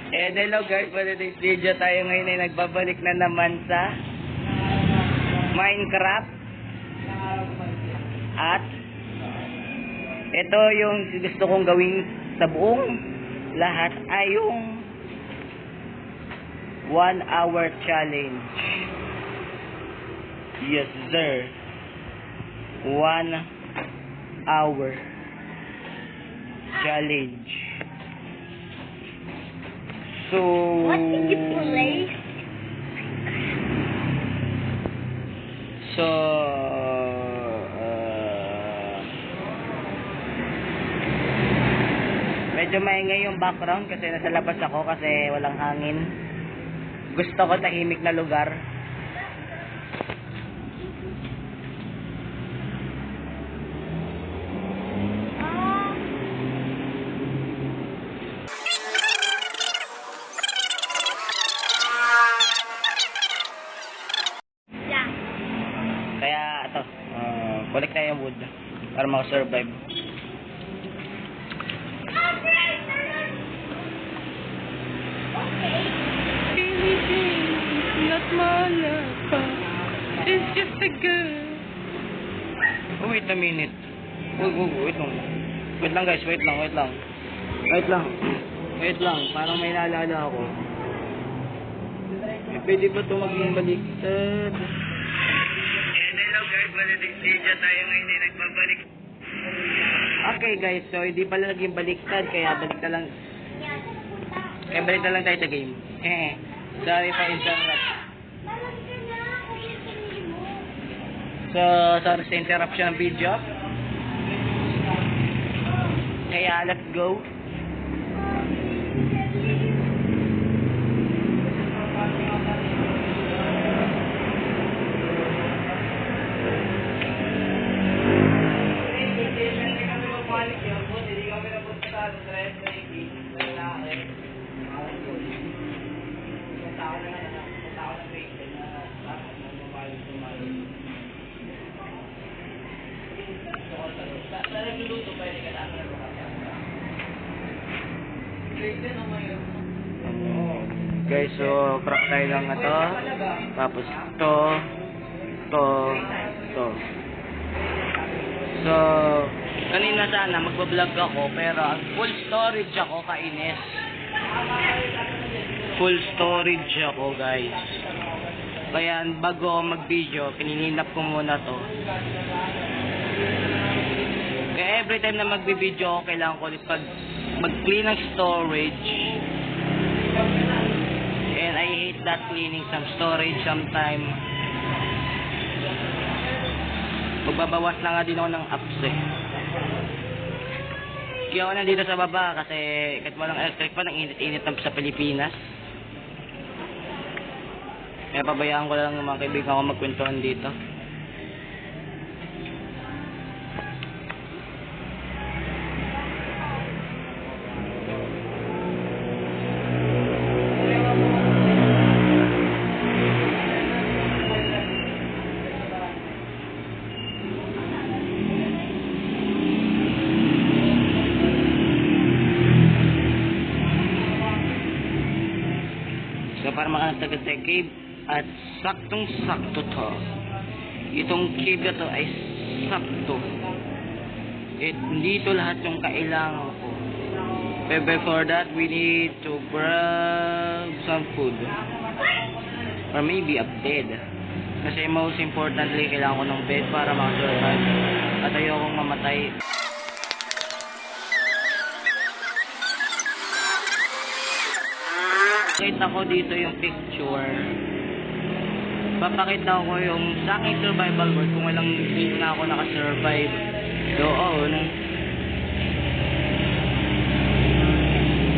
Hello guys, for today's video tayo ngayon ay nagbabalik na naman sa Minecraft. At ito yung gusto kong gawin sa buong lahat ay yung 1 hour challenge. Yes sir, 1 hour challenge. So, what did you play? So, medyo maingay yung background kasi nasa labas ako kasi walang hangin. Gusto ko tahimik na lugar. Kaya ito, collect na yung wood para makasurvive. Not my lover. It's just a girl. Oh, wait a minute. Wait lang. Wait lang guys, wait lang. Wait lang, parang may naalala ako. Pwede ba ito maging baliktad? Hello guys, baliktad video tayo ngayon ay nagbabalik. Okay guys, so hindi pala naging baliktad, kaya baliktad lang. Kaya baliktad lang tayo sa game. Sorry for interrupt. So, sorry sa interruption ng video. Kaya, let's go. Guys, so crack tayo lang ito. Tapos to. So, kanina sana magbablog ako pero full storage ako, kainis. Full storage ako guys. Kaya bago mag-video, pinininap ko muna to. Kaya every time na mag-video ako, kailangan ko ulit mag-clean ng storage. And I hate that cleaning some storage sometime. Magbabawas lang nga din ako ng apps eh. Kaya ako nandito sa baba kasi kahit walang electric pa, nang init-init sa Pilipinas. Kaya pabayaan ko lang ng mga kaibigan ko magkwentuhan dito. So para makatagad sa cave at saktong-sakto to. Itong cave na to ay sakto. Dito lahat yung kailangan ko. But before that, we need to grab some food. Or maybe a bed. Kasi most importantly, kailangan ko ng bed para makasurvive. At ayokong mamatay. Pakita ko dito yung picture. Papakita ko yung sa aking survival world kung walang days na ako nakasurvive doon.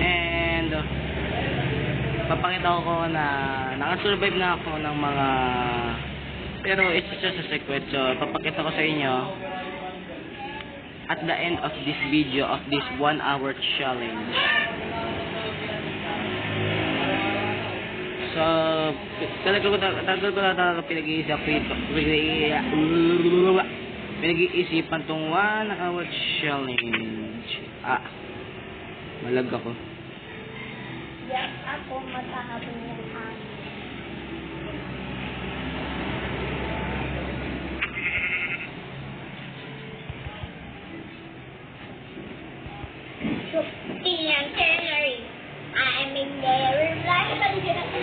And papakita ko na nakasurvive na ako ng mga, pero it's just a secret. So papakita ko sa inyo at the end of this video of this 1 hour challenge. So, tagal ko na pinag-iisipan tong 1 hour challenge. Malag ako. Yes, ako matahabang ng hangin. So, tingnan, January. I'm in there, I'm in the Lord.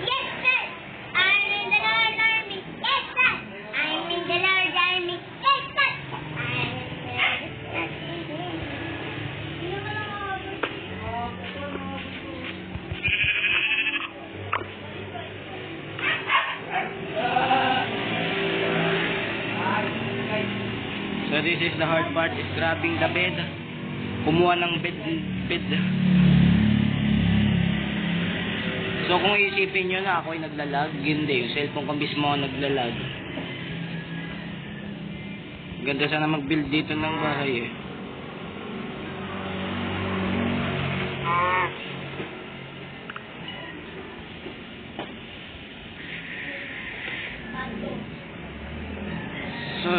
Yes, sir! I'm in the Lord Army. Yes, sir! I'm in the Lord Army. Yes, sir! I'm in the So this is the hard part, is grabbing the bed. Kumuha ng bed. So kung isipin nyo na ako'y naglalag, hindi. Yung cellphone ko mismo ang naglalag. Ganda sana mag-build dito ng bahay eh. So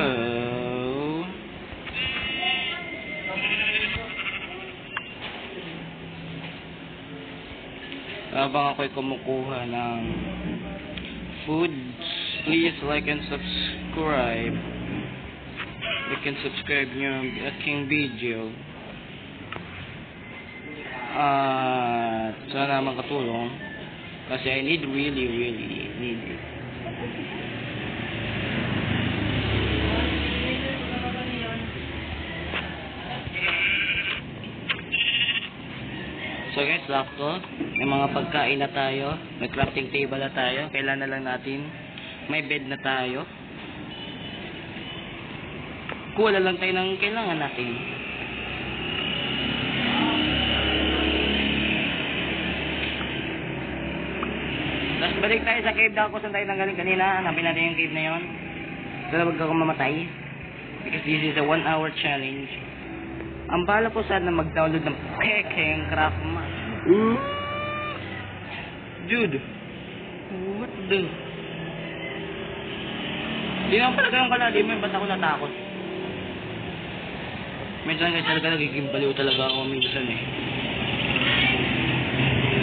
habang ako'y kumukuha ng foods, please like and subscribe. You can subscribe nyo ang aking video. At sana makatulong kasi I really need it. So guys, sakto. May mga pagkain na tayo. May crafting table na tayo. Kailan na lang natin. May bed na tayo. Kuha lang tayo ng kailangan natin. Tapos balik tayo sa cave daw kung saan tayo nanggaling kanina. Hanapin natin yung cave na yon. Sana wag ako mamatay. Because this is a 1 hour challenge. Ang bala ko sana mag-download ng Peking Craft Max. Dude. What the? Di naman pala ganun kalalim mo. Ba't ako natakot? Minsan guys talaga nagigimbaliw talaga ako minsan eh.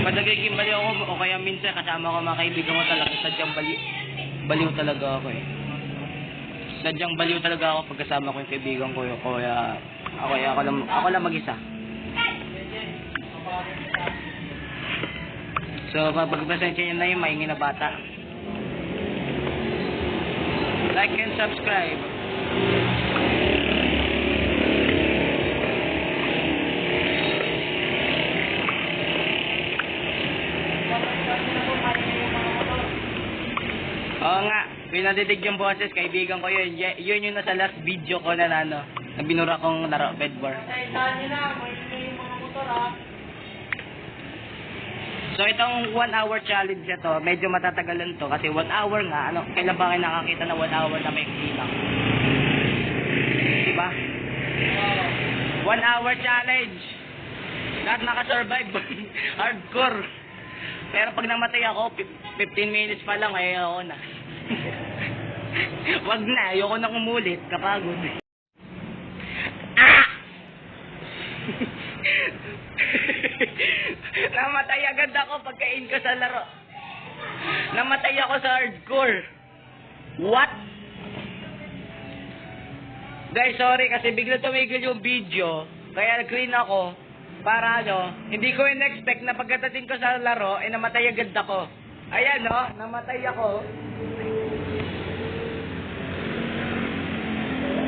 Pag nagigimbaliw ako o kaya minsan kasama ko mga kaibigan ko talaga sadyang baliw talaga ako eh. Sadyang baliw talaga ako pag kasama ko yung kaibigan ko kaya ako lang mag-isa. So, pag-presensya nyo na yung maingin na bata. Like and subscribe. Oo nga, pinadidig yung boses, kaibigan ko yun. Yun yung nasa last video ko na na binura kong laro, bedbar. So itong 1 hour challenge na to, medyo matatagalan to kasi 1 hour nga, kailan ba kayo nakakita na 1 hour na may kulang? Diba? 1 hour challenge! Lahat nakasurvive. Hardcore. Pero pag namatay ako, 15 minutes pa lang, ayoko na. Wag na, ayoko na umulit, kapagod. Namatay agad ako pagkain ko sa laro. Namatay ako sa hardcore. What? Guys, sorry kasi bigla tumigil yung video. Kaya nag-green ako. Para hindi ko in-expect na pagkatating ko sa laro, namatay agad ako. Ayan namatay ako.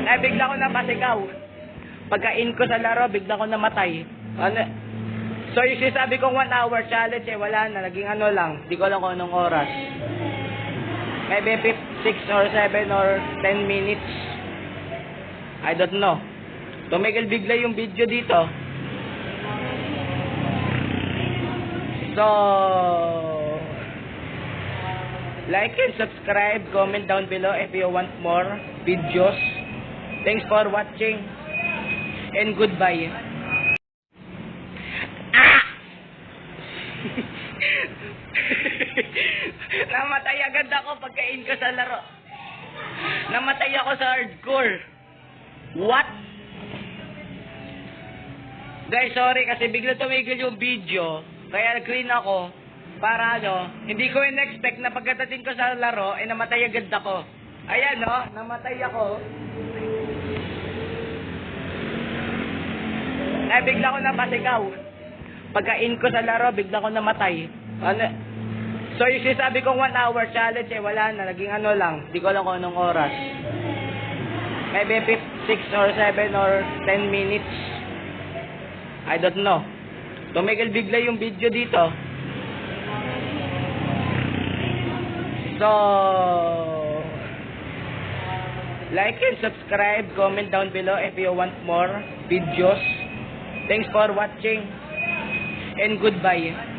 Bigla ko napasigaw. Pagkain ko sa laro, bigla ko namatay. So yung sinasabi kong 1 hour challenge wala na, naging lang, di ko alam kung anong oras. Maybe 6 or 7 or 10 minutes. I don't know. Tumigil bigla yung video dito. So, like and subscribe, comment down below if you want more videos. Thanks for watching and goodbye. Namatay agad ako pagkain ko sa laro. Namatay ako sa hardcore. What? Guys, sorry kasi bigla tumigil yung video. Kaya clean ako. Para hindi ko in-expect na pagkatating ko sa laro, namatay agad ako. Ayan namatay ako. Bigla ko napasigaw. Pagka-in ko sa laro, bigla ko namatay. So yung sinasabi kong 1 hour challenge, wala na. Naging lang. Di ko alam kung anong oras. Maybe 6 or 7 or 10 minutes. I don't know. Tumigil bigla yung video dito. So, like and subscribe, comment down below if you want more videos. Thanks for watching and goodbye.